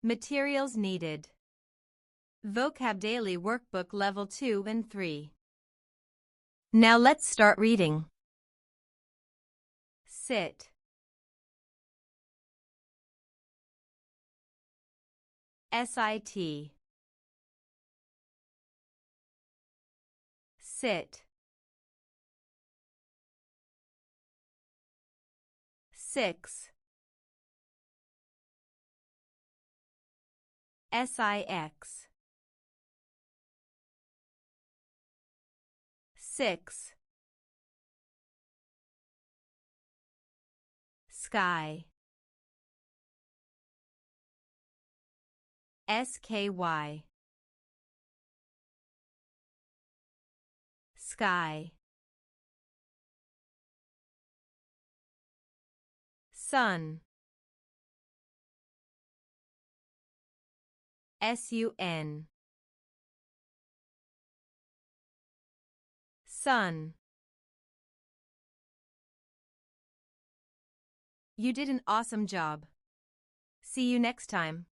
Materials needed. VocabDaily Workbook Level 2 and 3. Now let's start reading. Sit. SIT. Sit. Six. SIX. Six. Sky. SKY. Sky. Sun. SUN. Sun. You did an awesome job. See you next time.